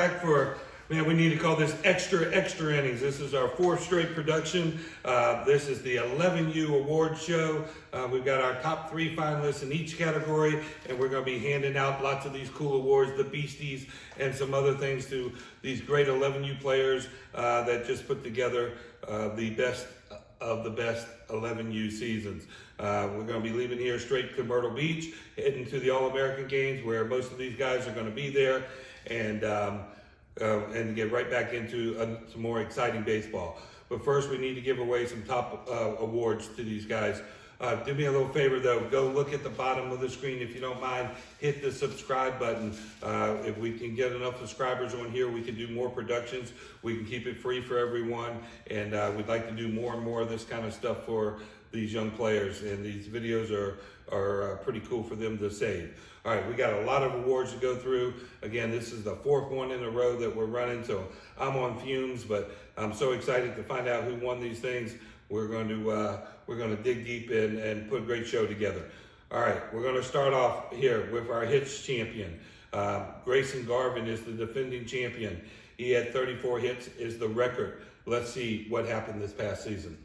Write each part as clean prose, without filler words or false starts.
back for, man, we need to call this extra innings. This is our 4th straight production. This is the 11U award show. We've got our top 3 finalists in each category, and we're going to be handing out lots of these cool awards, the Beasties, and some other things to these great 11U players that just put together the best of the best 11U seasons. We're going to be leaving here straight to Myrtle Beach, heading to the All-American Games where most of these guys are going to be there, and get right back into some more exciting baseball. But first, we need to give away some top awards to these guys. Do me a little favor though, go look at the bottom of the screen if you don't mind, hit the subscribe button. If we can get enough subscribers on here, we can do more productions. We can keep it free for everyone, and we'd like to do more and more of this kind of stuff for these young players, and these videos are pretty cool for them to save. All right, we got a lot of awards to go through. Again, this is the 4th one in a row that we're running, so I'm on fumes, but I'm so excited to find out who won these things. We're going to dig deep in and put a great show together. All right, we're going to start off here with our hits champion. GREYSON Garvin is the defending champion. He had 34 hits, is the record. Let's see what happened this past season.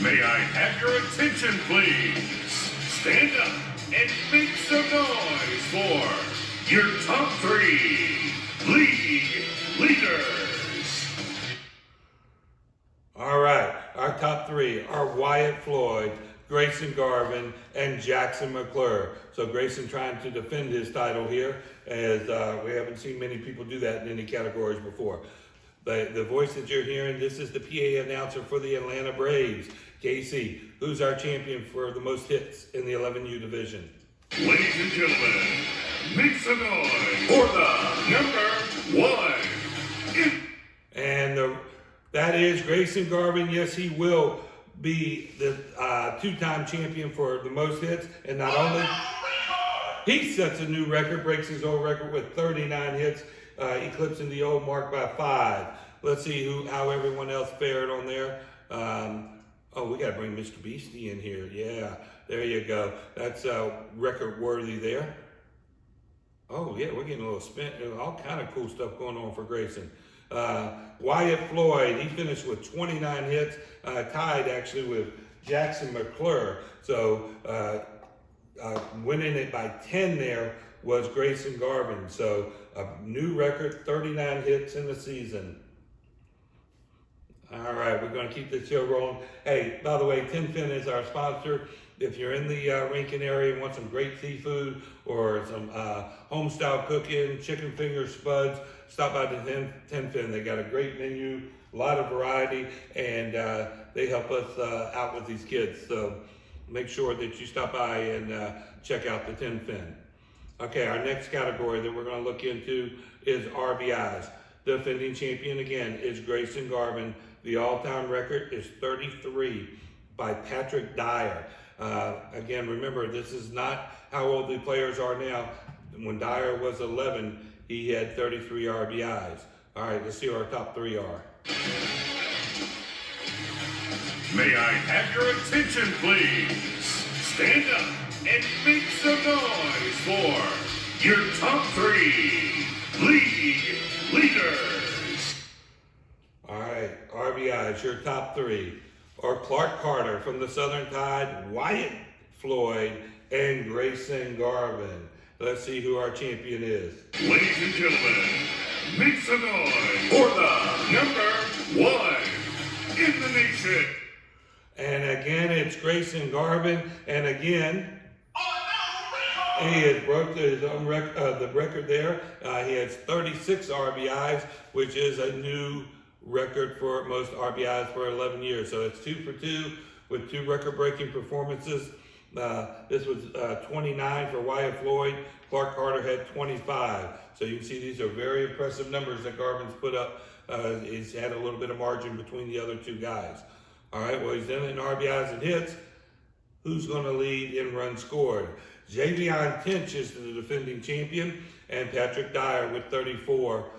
May I have your attention, please? Stand up and make some noise for your top 3 league leaders. All right, our top 3 are WYATT FLOYD, GREYSON Garvin, and Jackson McClure. So GREYSON trying to defend his title here, as we haven't seen many people do that in any categories before. The voice that you're hearing, this is the PA announcer for the Atlanta Braves. Casey, who's our champion for the most hits in the 11U division? Ladies and gentlemen, make some noise for the #1. And that is GREYSON Garvin. Yes, he will be the 2-time champion for the most hits. And not only, he sets a new record, breaks his old record with 39 hits, eclipsing the old mark by 5. Let's see how everyone else fared on there. Oh, we got to bring Mr. Beastie in here. Yeah, there you go. That's record worthy there. Oh, yeah, we're getting a little spin. All kind of cool stuff going on for GREYSON. WYATT FLOYD, he finished with 29 hits, tied actually with Jackson McClure. So winning it by 10 there was GREYSON Garvin. So a new record, 39 hits in the season. All right, we're going to keep the show rolling. Hey, by the way, Tin Fin is our sponsor. If you're in the Rankin area and want some great seafood or some home-style cooking, chicken fingers, spuds, stop by the Tin Fin. They got a great menu, a lot of variety, and they help us out with these kids. So make sure that you stop by and check out the Tin Fin. Okay, our next category that we're going to look into is RBIs. The defending champion, again, is GREYSON Garvin. The all-time record is 33 by Patrick Dyer. Again, remember, this is not how old the players are now. When Dyer was 11, he had 33 RBIs. All right, let's see what our top 3 are. May I have your attention, please? Stand up and make some noise for your top 3 league leaders. All right, RBIs, your top 3 are Clark Carter from the Southern Tide, WYATT FLOYD, and GREYSON Garvin. Let's see who our champion is. Ladies and gentlemen, make some noise for the #1 in the nation. And again, it's GREYSON Garvin. And again, he has broke his own the record there. He has 36 RBIs, which is a new record for most RBIs for 11 years. So it's 2 for 2 with 2 record-breaking performances. This was 29 for WYATT FLOYD. Clark Carter had 25. So you can see these are very impressive numbers that Garvin's put up. He's had a little bit of margin between the other 2 guys. All right, well, he's done it in RBIs and hits. Who's going to lead in runs scored? Javion Tinch is the defending champion, and Patrick Dyer with 34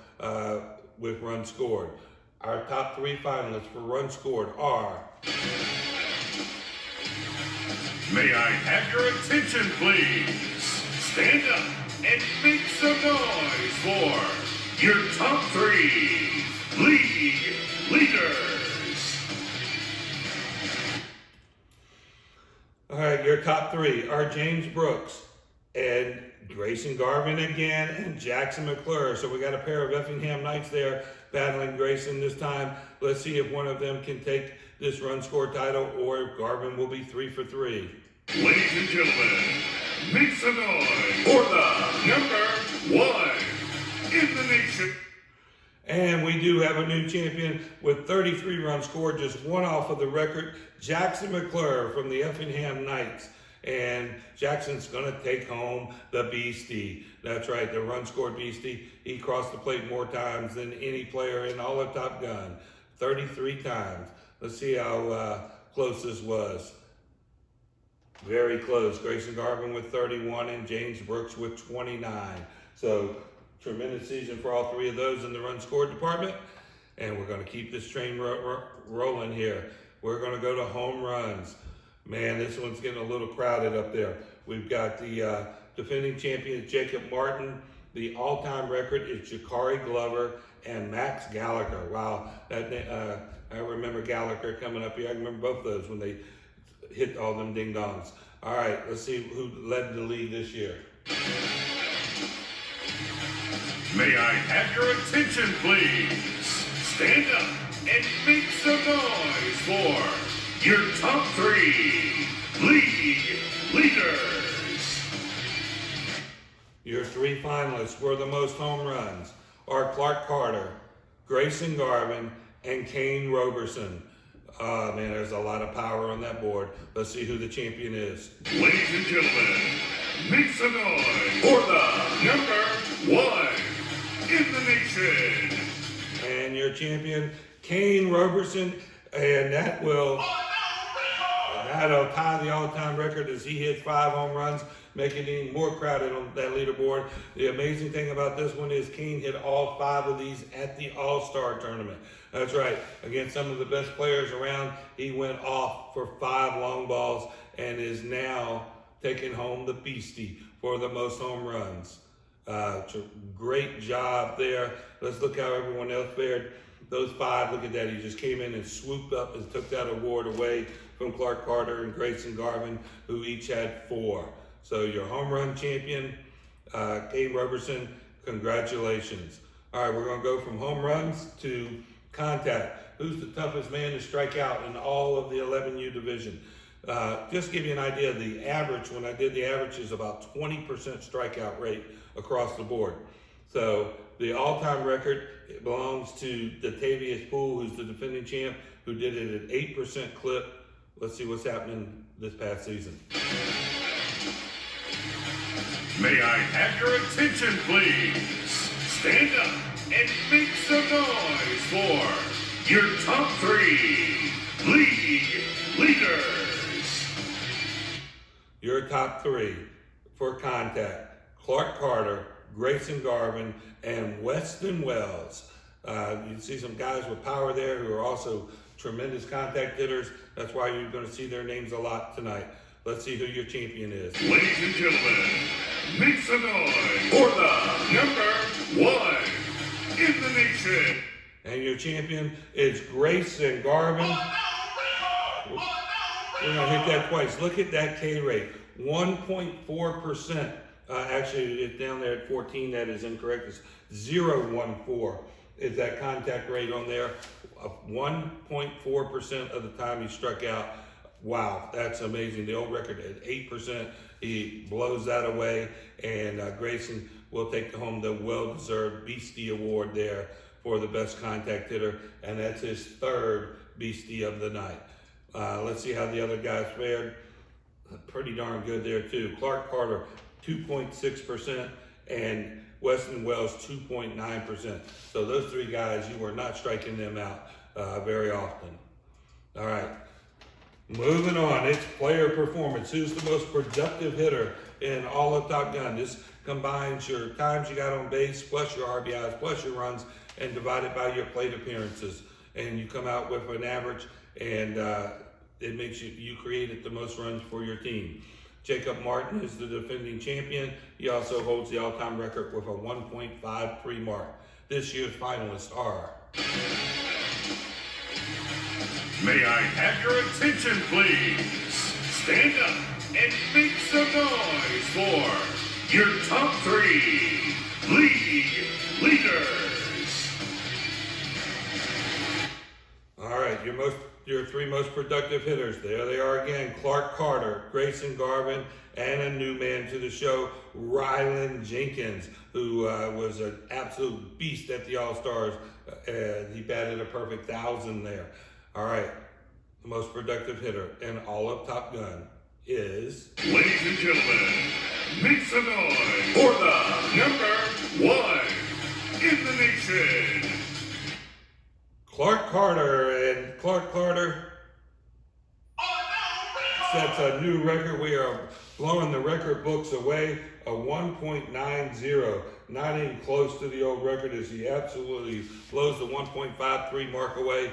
with runs scored. Our top 3 finalists for runs scored are... May I have your attention, please? Stand up and make some noise for your top 3 league leaders. All right, your top 3 are James Brooks and Grayson Garvin again and Jackson McClure. So we got a pair of Effingham Knights there battling Grayson this time. Let's see if one of them can take this run score title or if Garvin will be 3 for 3. Ladies and gentlemen, make some noise for the number 1 in the nation. And we do have a new champion with 33 runs scored, just one off of the record, Jackson McClure from the Effingham Knights. And Jackson's going to take home the Beastie. That's right, the run scored Beastie. He crossed the plate more times than any player in all of Top Gun, 33 times. Let's see how close this was. Very close. Grayson Garvin with 31 and James Brooks with 29. So tremendous season for all 3 of those in the run scored department. And we're going to keep this train rolling here. We're going to go to home runs. Man, this one's getting a little crowded up there. We've got the defending champion, Jacob Martin. The all-time record is Jakari Glover and Max Gallagher. Wow, I remember Gallagher coming up here. I remember both of those when they hit all them ding-dongs. All right, let's see who led the league this year. May I have your attention, please? Stand up and make some noise for your top 3 league leaders. Your 3 finalists for the most home runs are Clark Carter, Grayson Garvin, and Kane Roberson. Man, there's a lot of power on that board. Let's see who the champion is. Ladies and gentlemen, make some noise for the number 1 in the nation. And your champion, Kane Roberson, and that'll tie the all-time record as he hits 5 home runs, making it even more crowded on that leaderboard. The amazing thing about this one is Kane hit all 5 of these at the All-Star Tournament. That's right, against some of the best players around, he went off for 5 long balls and is now taking home the Beastie for the most home runs. Great job there. Let's look how everyone else fared. Those 5, look at that. He just came in and swooped up and took that award away from Clark Carter and Grayson Garvin, who each had 4. So your home run champion, Kane Roberson, congratulations. All right, we're going to go from home runs to contact. Who's the toughest man to strike out in all of the 11U division? Just to give you an idea, the average, when I did the average, is about 20% strikeout rate across the board. So the all-time record belongs to Datavius Poole, who's the defending champ, who did it at 8% clip. Let's see what's happening this past season. May I have your attention, please? Stand up and make some noise for your top 3 league leaders. Your top 3 for contact: Clark Carter, Grayson Garvin, and Weston Wells. You can see some guys with power there who are also tremendous contact hitters. That's why you're going to see their names a lot tonight. Let's see who your champion is. Ladies and gentlemen, make some noise for the number 1 in the nation. And your champion is Grayson Garvin. We're going to hit that twice. Look at that K rate, 1.4%. Actually, it's down there at 14. That is incorrect. It's 0.14 is that contact rate on there. 1.4% of the time he struck out. Wow, that's amazing. The old record at 8%. He blows that away, and Grayson will take home the well-deserved Beastie Award there for the best contact hitter, and that's his 3rd Beastie of the night. Let's see how the other guys fared. Pretty darn good there too. Clark Carter, 2.6%, and Weston Wells, 2.9%. So those 3 guys, you are not striking them out very often. All right, moving on. It's player performance. Who's the most productive hitter in all of Top Gun? This combines your times you got on base, plus your RBIs, plus your runs, and divide it by your plate appearances. And you come out with an average, and it makes you created the most runs for your team. Jacob Martin is the defending champion. He also holds the all-time record with a 1.53 mark. This year's finalists are... May I have your attention, please? Stand up and make some noise for your top 3 league leaders. All right, your 3 most productive hitters. There they are again. Clark Carter, Grayson Garvin, and a new man to the show, RYLAN Jenkins, who was an absolute beast at the All-Stars. He batted a perfect 1,000 there. All right, the most productive hitter in all of Top Gun is... Ladies and gentlemen, make some noise for the number 1 in the nation. Clark Carter, and Clark Carter sets a new record. We are blowing the record books away, a 1.90, not even close to the old record as he absolutely blows the 1.53 mark away.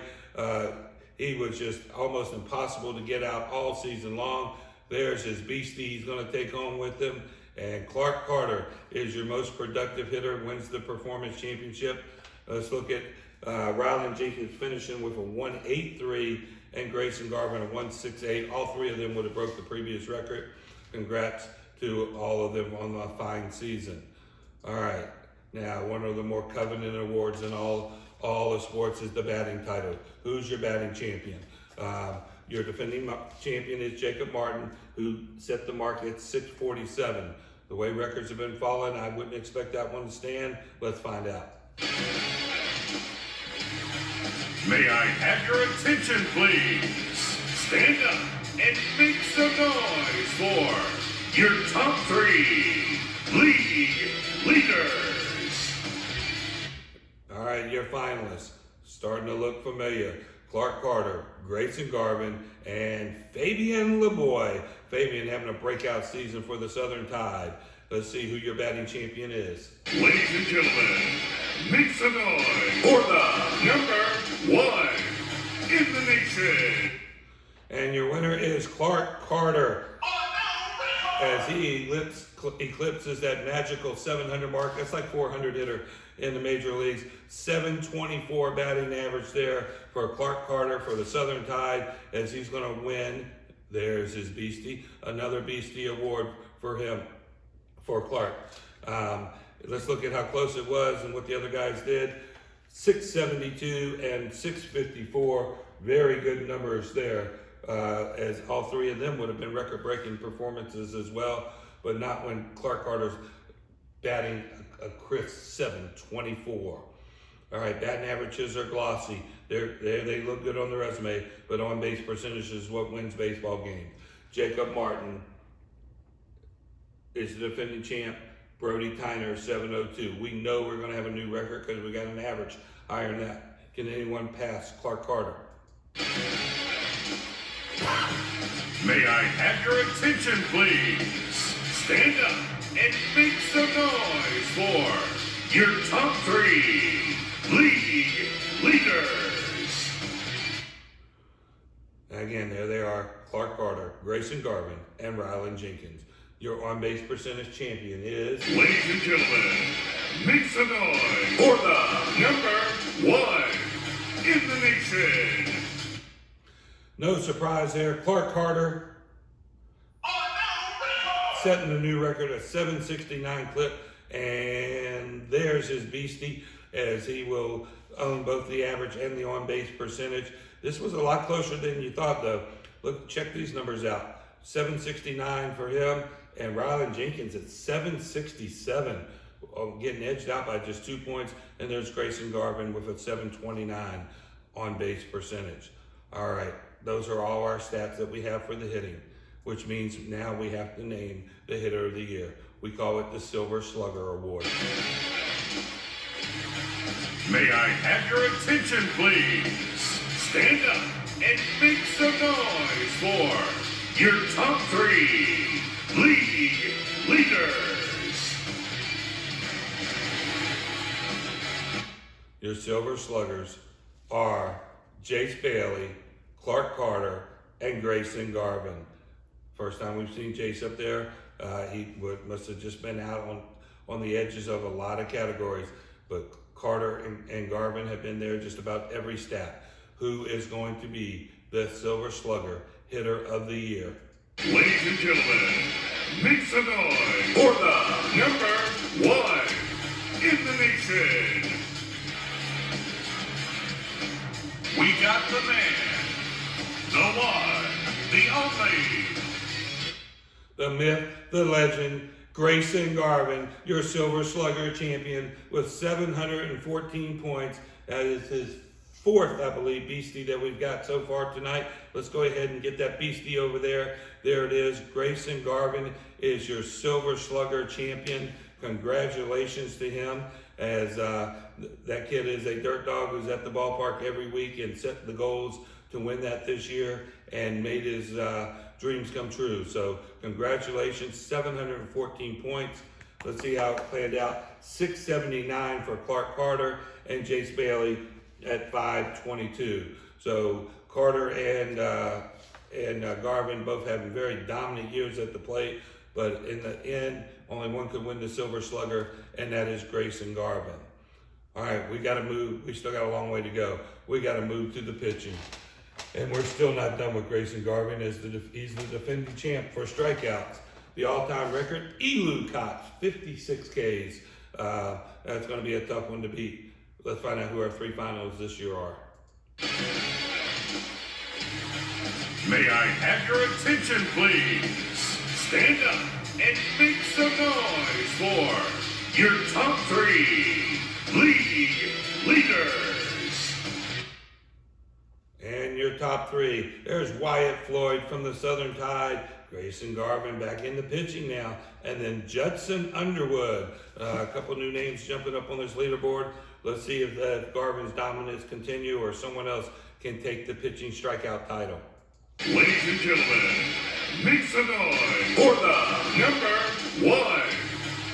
He was just almost impossible to get out all season long. There's his beastie he's going to take home with him. And Clark Carter is your most productive hitter, wins the Performance Championship. Let's look at RYLAN Jenkins finishing with a 1.83 and Grayson Garvin a 1.68. All 3 of them would have broke the previous record. Congrats to all of them on a fine season. All right, now one of the more coveted awards in all of sports is the batting title. Who's your batting champion? Your defending champion is Jacob Martin, who set the mark at 647. The way records have been falling, I wouldn't expect that one to stand. Let's find out. May I have your attention, please? Stand up and make some noise for your top 3 league leaders. All right, your finalists, starting to look familiar. Clark Carter, Grayson Garvin, and Fabian LeBoy. Fabian having a breakout season for the Southern Tide. Let's see who your batting champion is. Ladies and gentlemen, make some noise for the number 1 in the nation. And your winner is Clark Carter, as he eclipses that magical 700 mark. That's like 400 hitter in the major leagues. 724 batting average there for Clark Carter for the Southern Tide, as he's going to win. There's his beastie, another beastie award for him, for Clark. Let's look at how close it was and what the other guys did. 672 and 654, very good numbers there, as all 3 of them would have been record-breaking performances as well, but not when Clark Carter's batting a crisp 724. All right, batting averages are glossy. They look good on the resume, but on-base percentage is what wins baseball games. Jacob Martin is the defending champ. Brody Tyner, 702. We know we're going to have a new record because we got an average higher than that. Can anyone pass Clark Carter? May I have your attention, please? Stand up and make some noise for your top 3 league leaders. Again, there they are, Clark Carter, Grayson Garvin, and RYLAN Jenkins. Your on-base percentage champion is... Ladies and gentlemen, make some noise for the number 1 in the nation. No surprise there, Clark Carter setting a new record, a 769 clip, and there's his beastie, as he will own both the average and the on-base percentage. This was a lot closer than you thought, though. Look, check these numbers out. 769 for him, and RYLAN Jenkins at 767, getting edged out by just 2 points. And there's Grayson Garvin with a 729 on-base percentage. All right, those are all our stats that we have for the hitting, which means now we have to name the hitter of the year. We call it the Silver Slugger Award. May I have your attention, please? Stand up and make some noise for your top 3 league leaders. Your Silver Sluggers are Jace Bailey, Clark Carter, and Grayson Garvin. First time we've seen Jace up there. Must have just been out on the edges of a lot of categories, but Carter and Garvin have been there just about every stat. Who is going to be the Silver Slugger Hitter of the Year? Ladies and gentlemen, make some noise for the number one in the nation. We got the man, the one, the only. The myth, the legend, GREYSON Garvin, your Silver Slugger champion with 714 points. That is his fourth, I believe, Beastie that we've got so far tonight. Let's go ahead and get that Beastie over there. There it is. GREYSON Garvin is your Silver Slugger champion. Congratulations to him, as that kid is a dirt dog who's at the ballpark every week and set the goals to win that this year and made his dreams come true. So congratulations, 714 points. Let's see how it played out. 679 for Clark Carter and Jace Bailey at 522. So Carter and Garvin both having very dominant years at the plate, but in the end, only one could win the Silver Slugger, and that is GREYSON Garvin. All right, we got to move. We still got a long way to go. We got to move to the pitching. And we're still not done with GREYSON Garvin. He's the defending champ for strikeouts. The all-time record, Elu Cox, 56 Ks. That's going to be a tough one to beat. Let's find out who our three finalists this year are. May I have your attention, please? Stand up and make some noise for your top three league leaders. And your top three, there's WYATT FLOYD from the Southern Tide, GREYSON Garvin back in the pitching now, and then Judson Underwood. A couple new names jumping up on this leaderboard. Let's see if Garvin's dominance continue or someone else can take the pitching strikeout title. Ladies and gentlemen, make some noise for the number one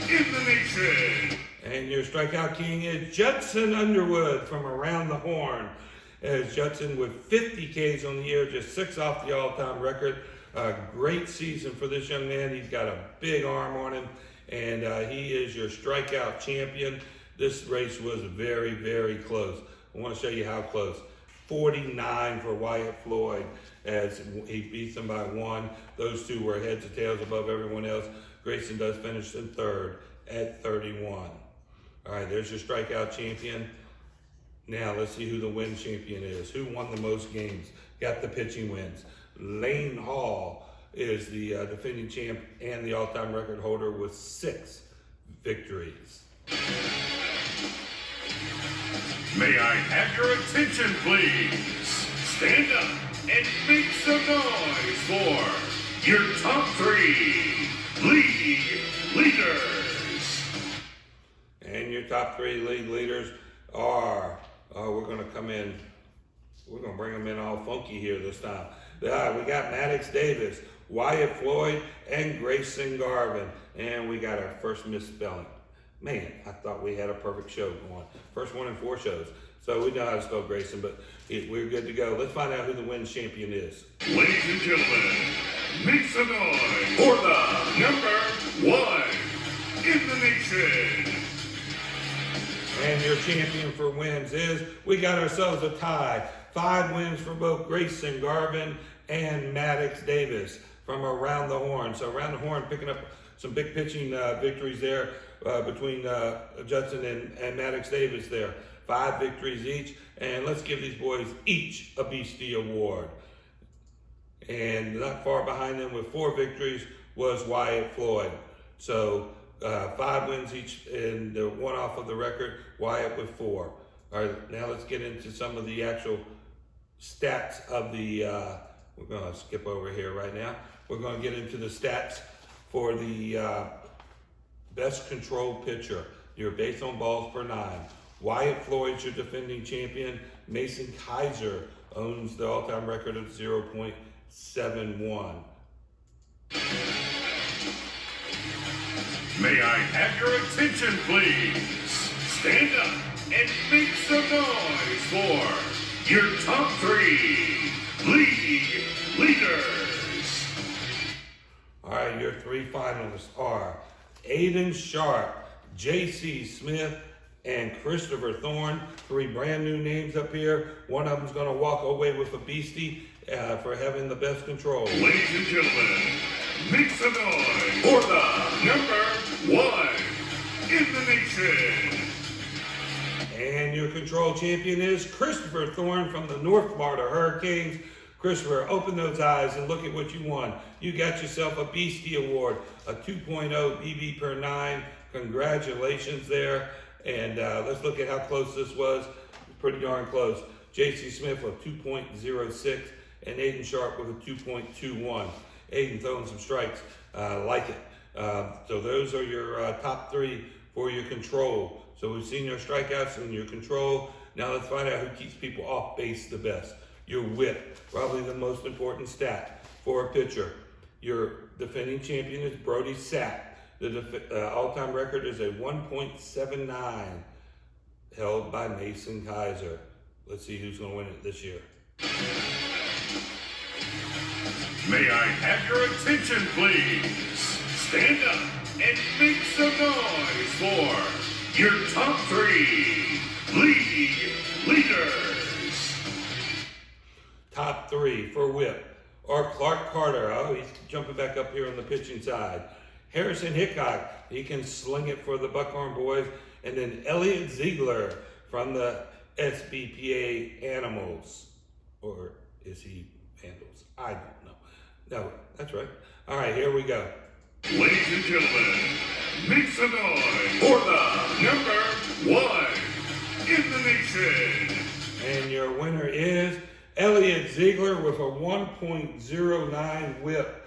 in the nation. And your strikeout king is Judson Underwood from Around the Horn. As Judson with 50 Ks on the year, just 6 off the all-time record. A great season for this young man. He's got a big arm on him, and he is your strikeout champion. This race was very, very close. I want to show you how close. 49 for WYATT FLOYD as he beats them by 1. Those two were heads or tails above everyone else. GREYSON does finish in third at 31. All right, there's your strikeout champion. Now let's see who the win champion is. Who won the most games? Got the pitching wins. Lane Hall is the defending champ and the all-time record holder with 6 victories. May I have your attention, please? Stand up and make some noise for your top three league leaders. And your top 3 league leaders are, we're going to come in, we're going to bring them in all funky here this time. We got Maddox Davis, WYATT FLOYD, and GREYSON Garvin. And we got our first misspelling. Man, I thought we had a perfect show going. First one in 4 shows. So we know how to spell GREYSON, but we're good to go. Let's find out who the win champion is. Ladies and gentlemen, make some noise for the number one in the nation. And your champion for wins is, we got ourselves a tie. 5 wins for both GREYSON Garvin and Maddox Davis from Around the Horn. So Around the Horn picking up some big pitching victories there between Judson and Maddox Davis there. 5 victories each. And let's give these boys each a Beastie Award. And not far behind them with 4 victories was WYATT FLOYD. So 5 wins each, and the one off of the record, WYATT with 4. All right, now let's get into some of the actual stats of the, we're going to skip over here right now. We're going to get into the stats for the best controlled pitcher, your base on balls per 9. WYATT FLOYD's your defending champion. Mason Kaiser owns the all-time record of 0.71. May I have your attention, please? Stand up and make some noise for your top 3 league leaders. Aiden Sharp, J.C. Smith, and Christopher Thorne. 3 brand new names up here. One of them's gonna walk away with a Beastie for having the best control. Ladies and gentlemen, make some noise for the number 1 in the nation. And your control champion is Christopher Thorne from the North Florida Hurricanes. Christopher, open those eyes and look at what you won. You got yourself a Beastie Award, a 2.0 BB per 9. Congratulations there. And let's look at how close this was. Pretty darn close. J.C. Smith with 2.06 and Aiden Sharp with a 2.21. Aiden throwing some strikes. Like it. So those are your top 3 for your control. So we've seen your strikeouts and your control. Now let's find out who keeps people off base the best. Your whip, probably the most important stat for a pitcher. Your defending champion is Brody Sapp. The all-time record is a 1.79, held by Mason Kaiser. Let's see who's going to win it this year. May I have your attention, please? Stand up and make some noise for your top 3 league leaders. Top 3 for whip are Clark Carter. Oh, he's jumping back up here on the pitching side. Harrison HICKOX, he can sling it for the Buckhorn boys. And then Elliot Ziegler from the SBPA Animals. Or is he Vandals? I don't know. No, that's right. All right, here we go. Ladies and gentlemen, make some noise for the number 1 in the nation. And your winner is Elliot Ziegler with a 1.09 whip.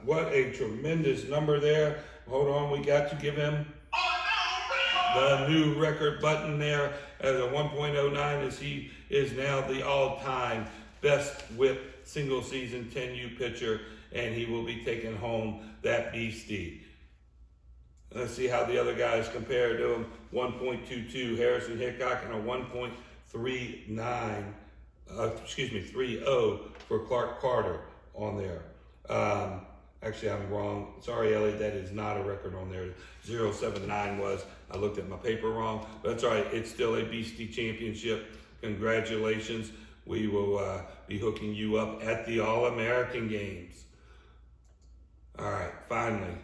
What a tremendous number there. Hold on, we got to give him the new record button there as a 1.09 as he is now the all-time best whip single season 10U pitcher, and he will be taking home that Beastie. Let's see how the other guys compare to him. 1.22 Harrison HICKOX and a 1.39 3.0 for Clark Carter on there. Actually, I'm wrong. Sorry, Ellie, that is not a record on there. 0.79 was. I looked at my paper wrong. But that's all right. It's still a Beastie Championship. Congratulations. We will be hooking you up at the All-American Games. All right, finally,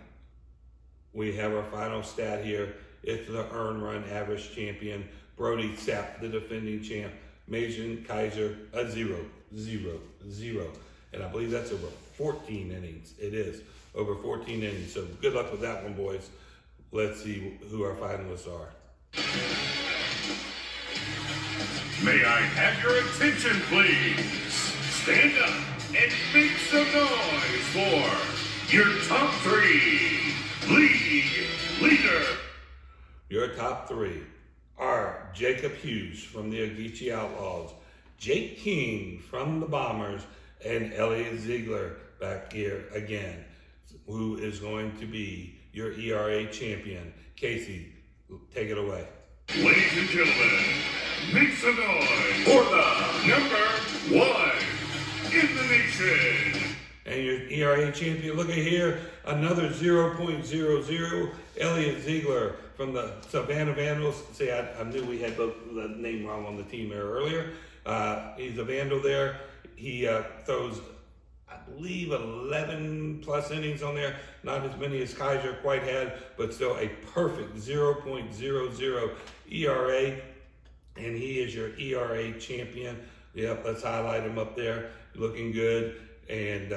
we have our final stat here. It's the earned run average champion, Brody Sapp, the defending champ. Mason Kaiser, a 0, 0, 0. And I believe that's over 14 innings. It is over 14 innings. So good luck with that one, boys. Let's see who our finalists are. May I have your attention, please? Stand up and make some noise for your top 3 league leader. Your top 3 are Jacob Hughes from the Ogeechee Outlaws, Jake King from the Bombers, and Elliot Ziegler back here again, who is going to be your ERA champion. Casey, take it away. Ladies and gentlemen, make some noise for the number 1 in the nation. And your ERA champion, look at here, another 0.00, Elliot Ziegler from the Savannah Vandals. See, I knew we had both the name wrong on the team there earlier. He's a Vandal there. He throws, I believe, 11 plus innings on there. Not as many as Kaiser quite had, but still a perfect 0.00 ERA. And he is your ERA champion. Yep, let's highlight him up there. Looking good. And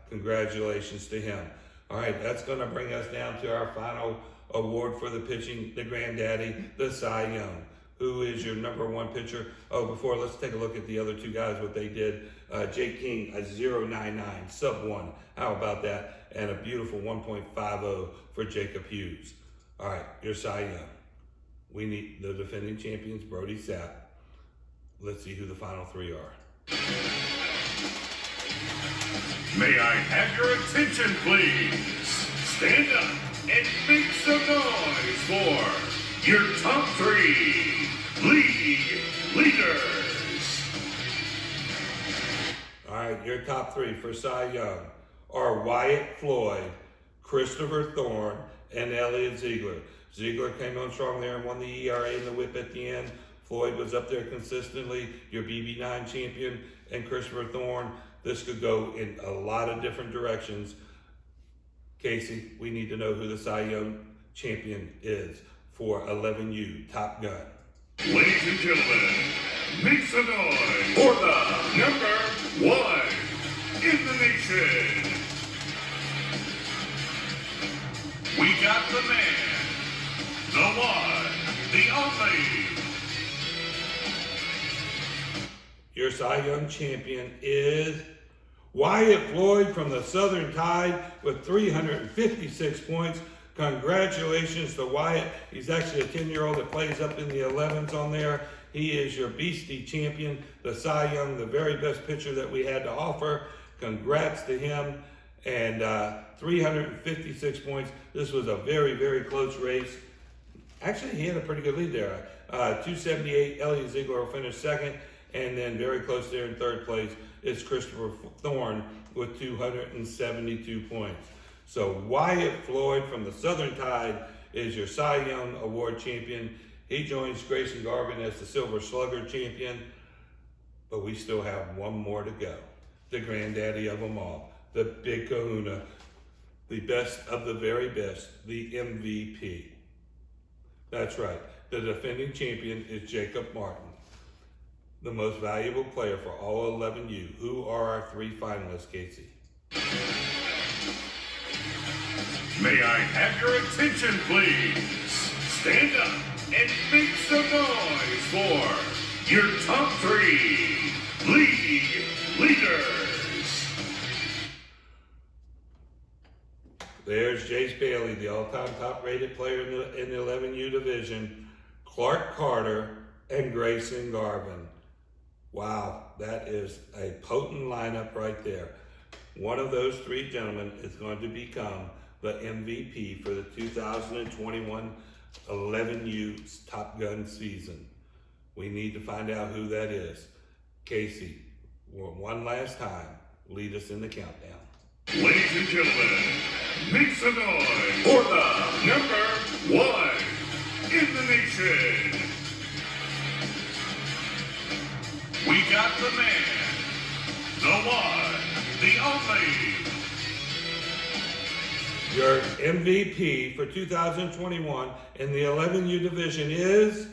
congratulations to him. All right, that's going to bring us down to our final award for the pitching, the granddaddy, the Cy Young. Who is your number 1 pitcher? Oh, before, let's take a look at the other 2 guys, what they did. Jake King, a 0.99, sub 1. How about that? And a beautiful 1.50 for Jacob Hughes. All right, your Cy Young. We need the defending champions, Brody Sapp. Let's see who the final 3 are. May I have your attention, please? Stand up and make some noise for your top 3 league leaders. All right, your top 3 for Cy Young are Wyatt Floyd, Christopher Thorne, and Elliott Ziegler. Ziegler came on strong there and won the ERA and the whip at the end. Floyd was up there consistently, your BB9 champion, and Christopher Thorne. This could go in a lot of different directions. Casey, we need to know who the Cy Young champion is for 11U Top Gun. Ladies and gentlemen, make some noise for the number one in the nation. We got the man, the one, the only. Your Cy Young champion is Wyatt Floyd from the Southern Tide with 356 points. Congratulations to Wyatt. He's actually a 10-year-old that plays up in the 11s on there. He is your Beastie champion, the Cy Young, the very best pitcher that we had to offer. Congrats to him. And 356 points. This was a very, very close race. Actually, he had a pretty good lead there. 278, Elliott Ziegler will finish second. And then very close there in third place is Christopher Thorne with 272 points. So Wyatt Floyd from the Southern Tide is your Cy Young Award champion. He joins Grayson Garvin as the Silver Slugger champion. But we still have one more to go. The granddaddy of them all. The big kahuna. The best of the very best. The MVP. That's right. The defending champion is Jacob Martin. The most valuable player for all 11U. Who are our three finalists, Casey? May I have your attention, please? Stand up and make some noise for your top three league leaders. There's Jace Bailey, the all-time top-rated player in the 11U division, Clark Carter, and Grayson Garvin. Wow, that is a potent lineup right there. One of those three gentlemen is going to become the MVP for the 2021 11U Top Gun season. We need to find out who that is. Casey, one last time, lead us in the countdown. Ladies and gentlemen, make some noise for the number one in the nation. We got the man, the one, the only. Your MVP for 2021 in the 11U division is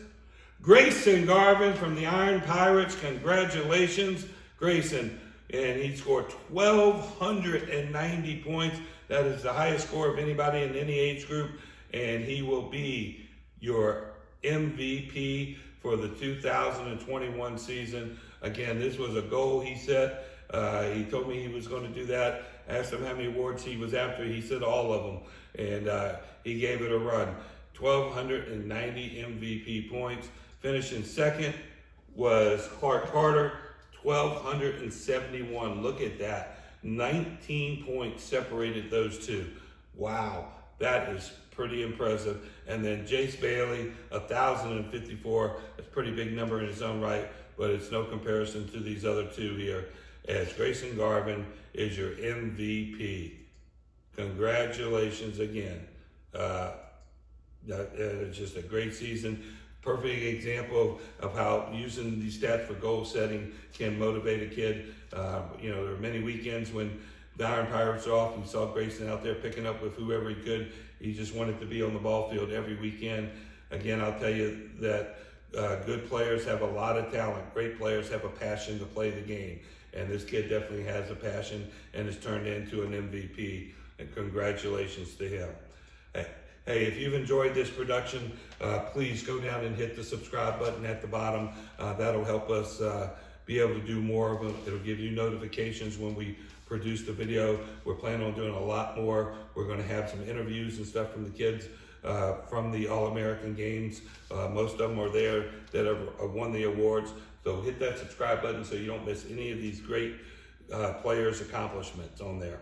Grayson Garvin from the Iron Pirates. Congratulations, Grayson. And he scored 1,290 points. That is the highest score of anybody in any age group. And he will be your MVP for the 2021 season. Again, this was a goal he set. He told me he was going to do that. I asked him how many awards he was after. He said all of them. And he gave it a run. 1,290 MVP points. Finishing second was Clark Carter, 1,271. Look at that. 19 points separated those two. Wow, that is pretty impressive. And then Jace Bailey, 1,054. That's a pretty big number in its own right, but it's no comparison to these other two here, as Grayson Garvin is your MVP. Congratulations again. It's just a great season. Perfect example of how using these stats for goal setting can motivate a kid. There are many weekends when the Iron Pirates are off. You saw Grayson out there picking up with whoever he could. He just wanted to be on the ball field every weekend. Again, I'll tell you that good players have a lot of talent. Great players have a passion to play the game. And this kid definitely has a passion and has turned into an MVP. And congratulations to him. Hey, if you've enjoyed this production, please go down and hit the subscribe button at the bottom. That'll help us be able to do more of them. It'll give you notifications when we produce the video. We're planning on doing a lot more. We're going to have some interviews and stuff from the kids from the All-American Games. Most of them are there that have won the awards. So hit that subscribe button so you don't miss any of these great players' accomplishments on there.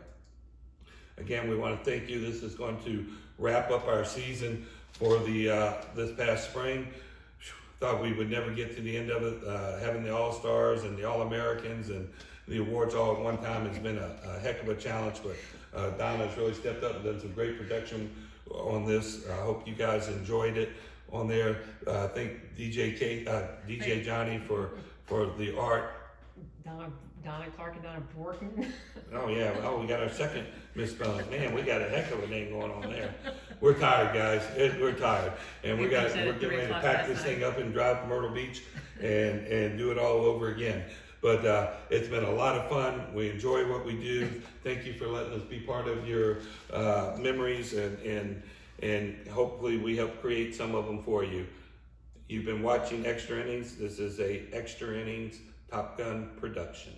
Again, we want to thank you. This is going to wrap up our season for the this past spring. Thought we would never get to the end of it. Having the All-Stars and the All-Americans and the awards all at one time has been a heck of a challenge, but Donna's really stepped up and done some great production on this. I hope you guys enjoyed it on there. Thank DJ Johnny for the art. Donna Clark and Donna Borton. Oh yeah, we got our second misspelling. Man, we got a heck of a name going on there. We're tired, guys. We're tired, and we're getting ready to pack this thing up and drive to Myrtle Beach and do it all over again. But it's been a lot of fun. We enjoy what we do. Thank you for letting us be part of your memories, and hopefully we help create some of them for you. You've been watching Extra Innings. This is a Extra Innings Top Gun production.